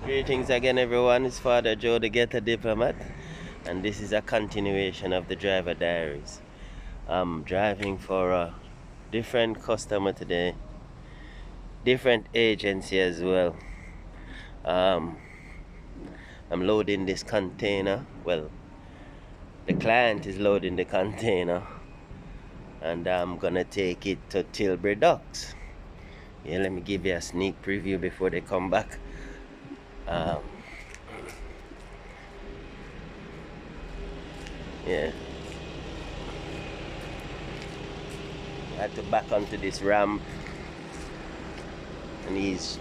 Greetings again, everyone. It's Father Joe, the Ghetto Diplomat, and this is a continuation of the Driver Diaries. I'm driving for a different customer today, different agency as well. Um, I'm loading this container. Well, the client is loading the container, and I'm gonna take it to Tilbury Docks. Yeah, let me give you a sneak preview before they come back. Um, yeah. I had to back onto this ramp, and he's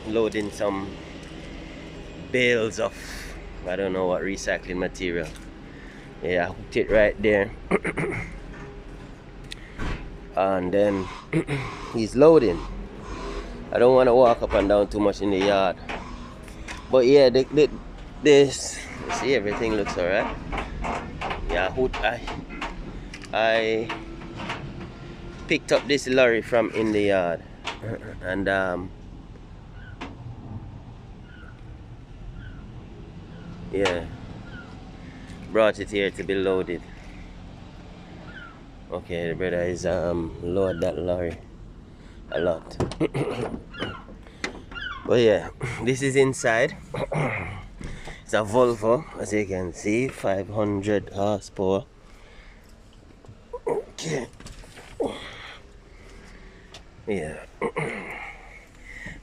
loading some bales of, I don't know what recycling material. Yeah, I hooked it right there. And then he's loading. I don't want to walk up and down too much in the yard. But yeah, this, see, everything looks alright. Yeah, I picked up this lorry from in the yard. And yeah, brought it here to be loaded. Okay, the brother is load that lorry a lot. But yeah, this is inside. It's a Volvo, as you can see, 500 horsepower. Okay. Yeah.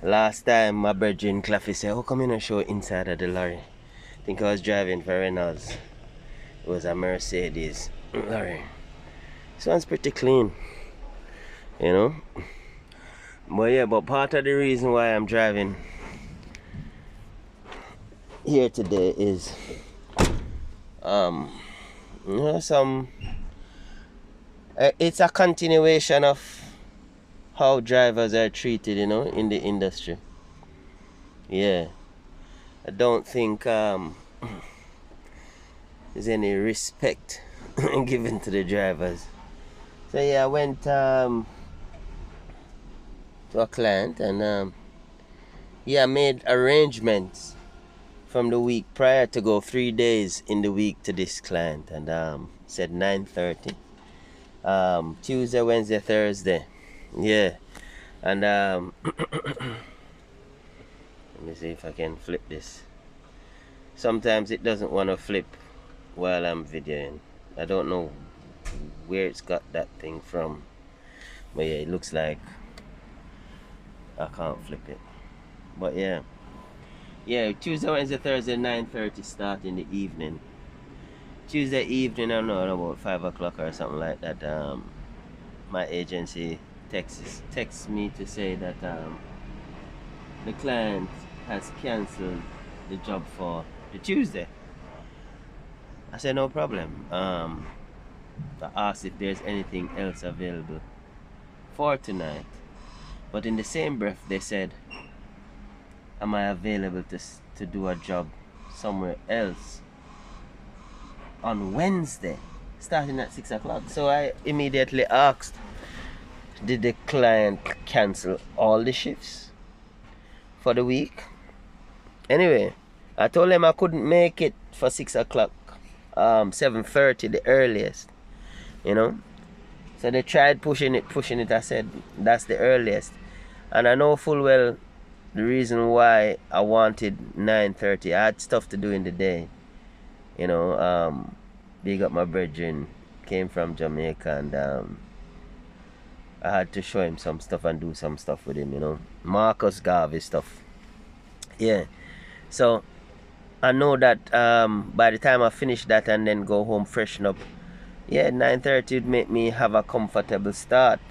Last time my brethren Claffy said, how come you not show inside of the lorry? I think I was driving for Reynolds. It was a Mercedes lorry. This one's pretty clean, you know. But yeah, but part of the reason why I'm driving here today is some it's a continuation of how drivers are treated, you know, in the industry. Yeah, I don't think there's any respect given to the drivers. So yeah, I went to a client, and yeah, I made arrangements from the week prior to go 3 days in the week to this client, and said 9:30. Tuesday, Wednesday, Thursday. Yeah. And let me see if I can flip this. Sometimes it doesn't want to flip while I'm videoing. I don't know where it's got that thing from. But yeah, it looks like I can't flip it. But yeah. Yeah, Tuesday, Wednesday, Thursday, 9:30 start in the evening. Tuesday evening, I don't know, about 5 o'clock or something like that. My agency texts me to say that the client has cancelled the job for the Tuesday. I said no problem. I asked if there's anything else available for tonight, but in the same breath they said, am I available to do a job somewhere else on Wednesday starting at 6 o'clock? So I immediately asked, did the client cancel all the shifts for the week? Anyway, I told them I couldn't make it for 6 o'clock, 7:30 the earliest, you know. So they tried pushing it. I said that's the earliest, and I know full well the reason why I wanted 9:30. I had stuff to do in the day, you know. Big up my brethren, came from Jamaica, and I had to show him some stuff and do some stuff with him, you know. Marcus Garvey stuff. Yeah. So I know that by the time I finish that and then go home, freshen up, yeah, 9:30 would make me have a comfortable start.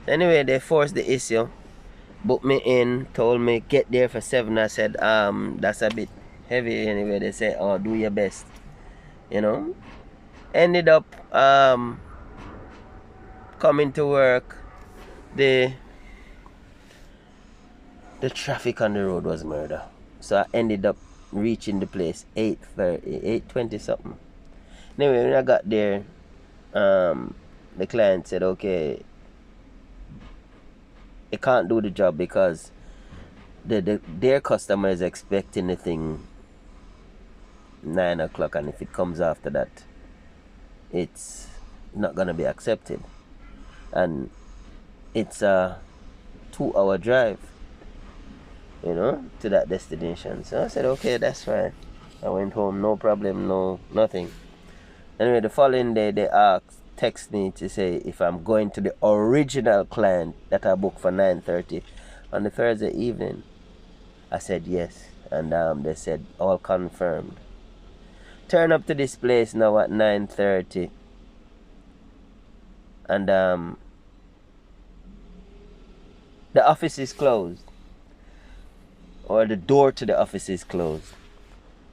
Anyway, they forced the issue, booked me in, told me get there for 7. I said, that's a bit heavy. Anyway, they said, oh, do your best, you know. Ended up coming to work. The traffic on the road was murder. So I ended up reaching the place 8:30, 8:20 something. Anyway, when I got there, the client said, okay, he can't do the job because their customer is expecting the thing 9 o'clock, and if it comes after that, it's not gonna be accepted. And it's a 2-hour drive, to that destination. So I said, okay, that's fine. I went home, no problem, no nothing. Anyway, the following day they text me to say if I'm going to the original client that I booked for 9:30 on the Thursday evening. I said yes, and they said all confirmed. Turn up to this place now at 9:30, and the office is closed, or the door to the office is closed.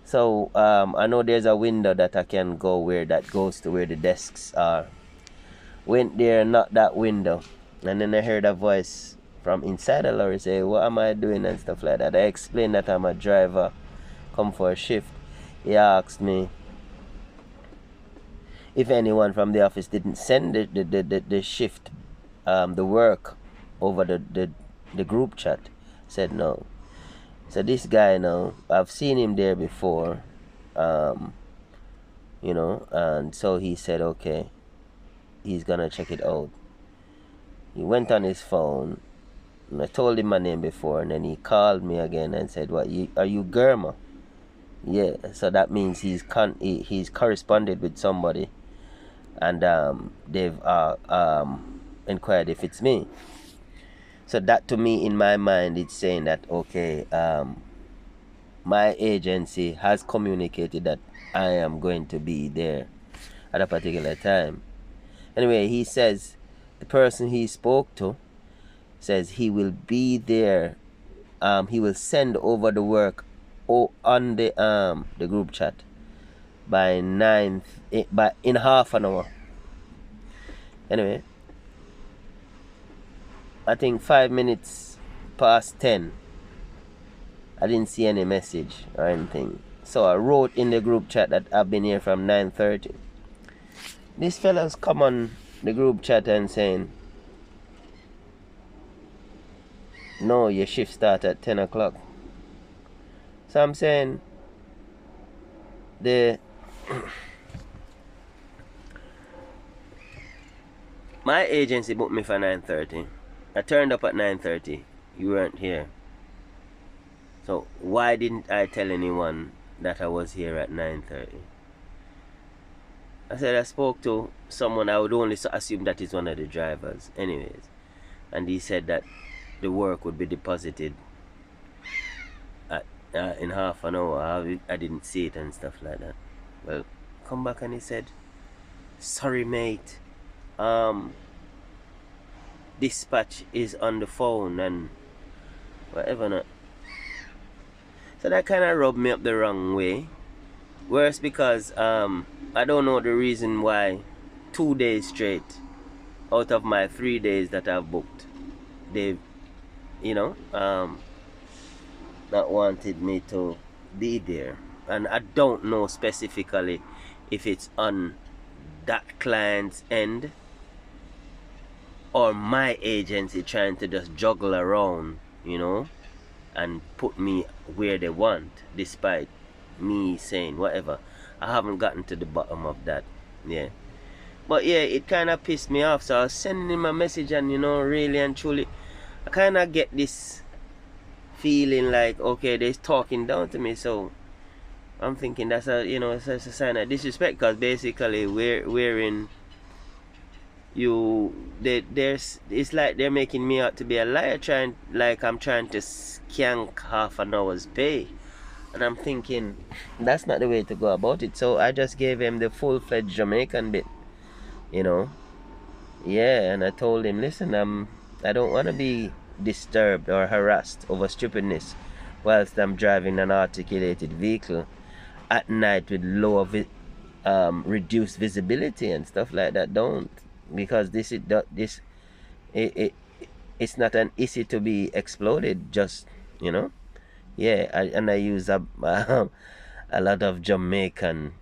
So I know there's a window that I can go where that goes to where the desks are. Went there, knocked that window, and then I heard a voice from inside the lorry say, what am I doing and stuff like that. I explained that I'm a driver, come for a shift. He asked me if anyone from the office didn't send the shift, the work over the group chat. Said no. So this guy now, I've seen him there before, and so he said, okay, he's gonna check it out. He went on his phone, and I told him my name before, and then he called me again and said, are you Germa? Yeah, so that means he's corresponded with somebody, and they've inquired if it's me. So that, to me, in my mind, it's saying that, okay, my agency has communicated that I am going to be there at a particular time. Anyway, he says the person he spoke to says he will be there. He will send over the work on the group chat by in half an hour. Anyway, I think 5 minutes past 10, I didn't see any message or anything. So I wrote in the group chat that I've been here from 9:30. These fellas come on the group chat and saying, no, your shift starts at 10 o'clock. So I'm saying, my agency booked me for 9:30. I turned up at 9:30. You weren't here. So why didn't I tell anyone that I was here at 9:30? I said I spoke to someone. I would only assume that is one of the drivers anyways. And he said that the work would be deposited in half an hour. I didn't see it and stuff like that. Well, come back and he said, sorry mate, dispatch is on the phone and whatever not. So that kind of rubbed me up the wrong way. Worse because I don't know the reason why 2 days straight out of my 3 days that I've booked, they've not wanted me to be there. And I don't know specifically if it's on that client's end or my agency trying to just juggle around, and put me where they want, despite me saying whatever. I haven't gotten to the bottom of that. Yeah. But yeah, it kind of pissed me off. So I was sending him a message, and really and truly, I kind of get this feeling like, okay, they're talking down to me. So I'm thinking that's it's a sign of disrespect, because basically we're in it's like they're making me out to be a liar, I'm trying to skank half an hour's pay. And I'm thinking that's not the way to go about it. So I just gave him the full-fledged Jamaican bit, yeah. And I told him, listen, I don't want to be disturbed or harassed over stupidness whilst I'm driving an articulated vehicle at night with lower reduced visibility and stuff like that. Don't, because it's not an issue to be exploded, just yeah. I use a lot of Jamaican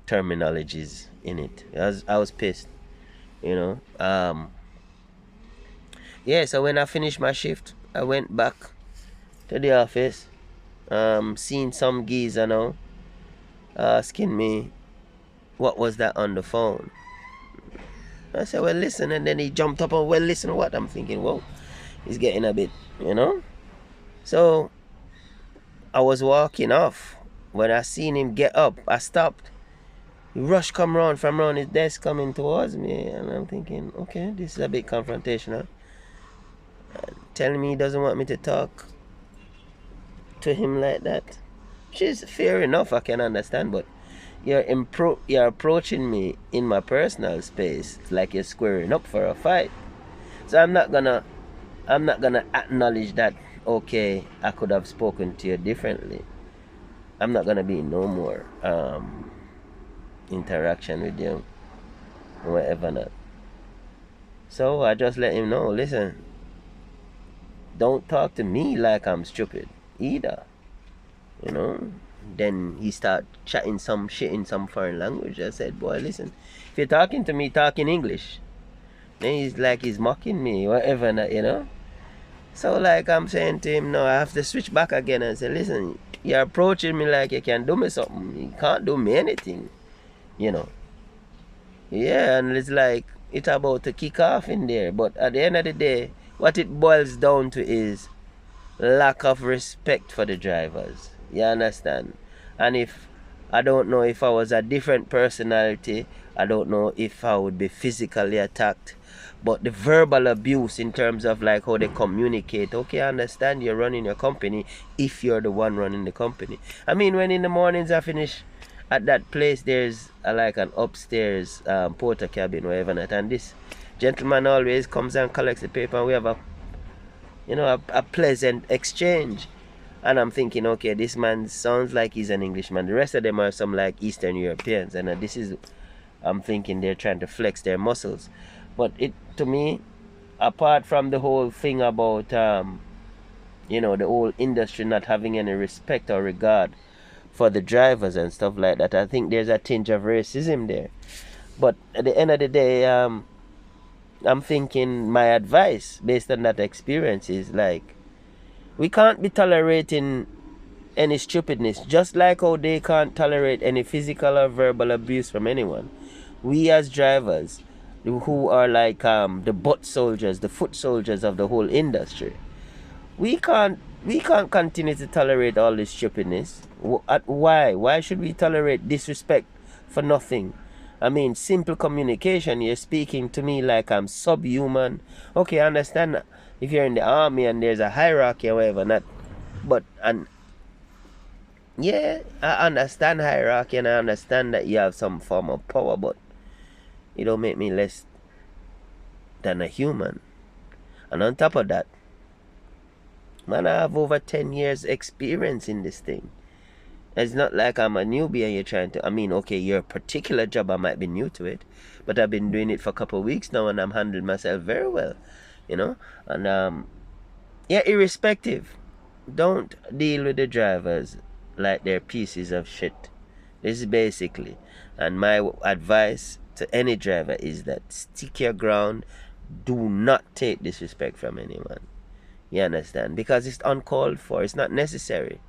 terminologies in it. I was pissed, yeah. So when I finished my shift, I went back to the office. Seen some geezer now asking me what was that on the phone. I said, well, listen, and then he jumped up and, well, listen, what? I'm thinking, whoa, he's getting a bit, you know? So I was walking off. When I seen him get up, I stopped. He rushed come round from round his desk coming towards me, and I'm thinking, okay, this is a bit confrontational. Telling me he doesn't want me to talk to him like that. Which is fair enough, I can understand, but you're approaching me in my personal space like you're squaring up for a fight. So I'm not gonna acknowledge that, okay, I could have spoken to you differently. I'm not gonna be no more interaction with you, whatever not. So I just let him know, listen, don't talk to me like I'm stupid either, you know. Then he start chatting some shit in some foreign language. I said, boy, listen, if you're talking to me, talk in English. Then he's like, he's mocking me, whatever not, you know. So like I'm saying to him, no, I have to switch back again and say, listen, you're approaching me like you can do me something. You can't do me anything, you know. Yeah, and it's like, it's about to kick off in there. But at the end of the day, what it boils down to is lack of respect for the drivers. You understand? And if, I don't know, if I was a different personality, I don't know if I would be physically attacked. But the verbal abuse in terms of like how they communicate, okay, I understand you're running your company if you're the one running the company. I mean, when in the mornings I finish at that place, there's like an upstairs porter cabin, whatever not, and this gentleman always comes and collects the paper, and we have a pleasant exchange. And I'm thinking, okay, this man sounds like he's an Englishman. The rest of them are some like Eastern Europeans, and this is, I'm thinking they're trying to flex their muscles. But it, to me, apart from the whole thing about the whole industry not having any respect or regard for the drivers and stuff like that, I think there's a tinge of racism there. But at the end of the day, I'm thinking my advice based on that experience is like, we can't be tolerating any stupidness, just like how they can't tolerate any physical or verbal abuse from anyone. We as drivers, who are like the butt soldiers, the foot soldiers of the whole industry, we can't continue to tolerate all this stupidness. Why should we tolerate disrespect for nothing? I mean, simple communication. You're speaking to me like I'm subhuman. Okay, I understand if you're in the army and there's a hierarchy or whatever, not, but, and yeah, I understand hierarchy and I understand that you have some form of power, but it don't make me less than a human. And on top of that, man, I have over 10 years experience in this thing. It's not like I'm a newbie and you're trying to, I mean, okay, your particular job, I might be new to it, but I've been doing it for a couple of weeks now and I'm handling myself very well, you know. And yeah, irrespective, don't deal with the drivers like they're pieces of shit. This is basically, and my advice to any driver is that stick your ground. Do not take disrespect from anyone. You understand? Because it's uncalled for. It's not necessary,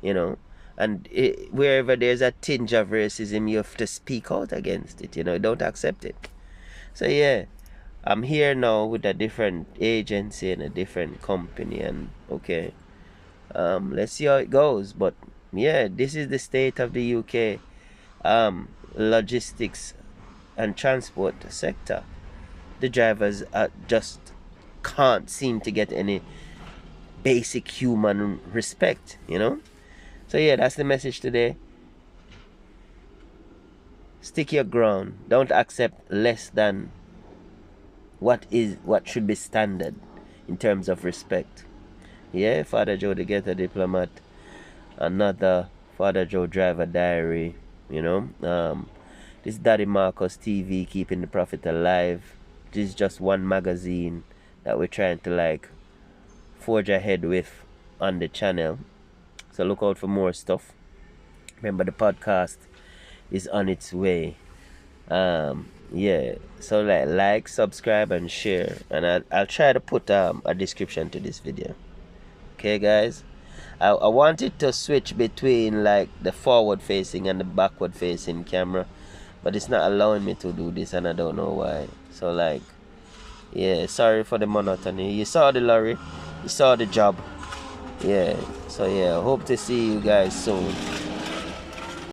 you know. And wherever there's a tinge of racism, you have to speak out against it, you know. Don't accept it. So yeah, I'm here now with a different agency and a different company, and okay, let's see how it goes. But yeah, this is the state of the UK logistics and transport sector. The drivers just can't seem to get any basic human respect, you know. So yeah, that's the message today. Stick your ground. Don't accept less than what should be standard in terms of respect. Yeah, Father Joe the Ghetto Diplomat, another Father Joe Driver Diary, you know. This Daddy Marcus TV, keeping the prophet alive. This is just one magazine that we're trying to like forge ahead with on the channel. So look out for more stuff. Remember, the podcast is on its way. Yeah, so like, subscribe and share, and I'll try to put a description to this video. Okay guys, I wanted to switch between like the forward facing and the backward facing camera, but it's not allowing me to do this, and I don't know why. So like, yeah, sorry for the monotony. You saw the lorry, you saw the job. Yeah, so yeah, hope to see you guys soon.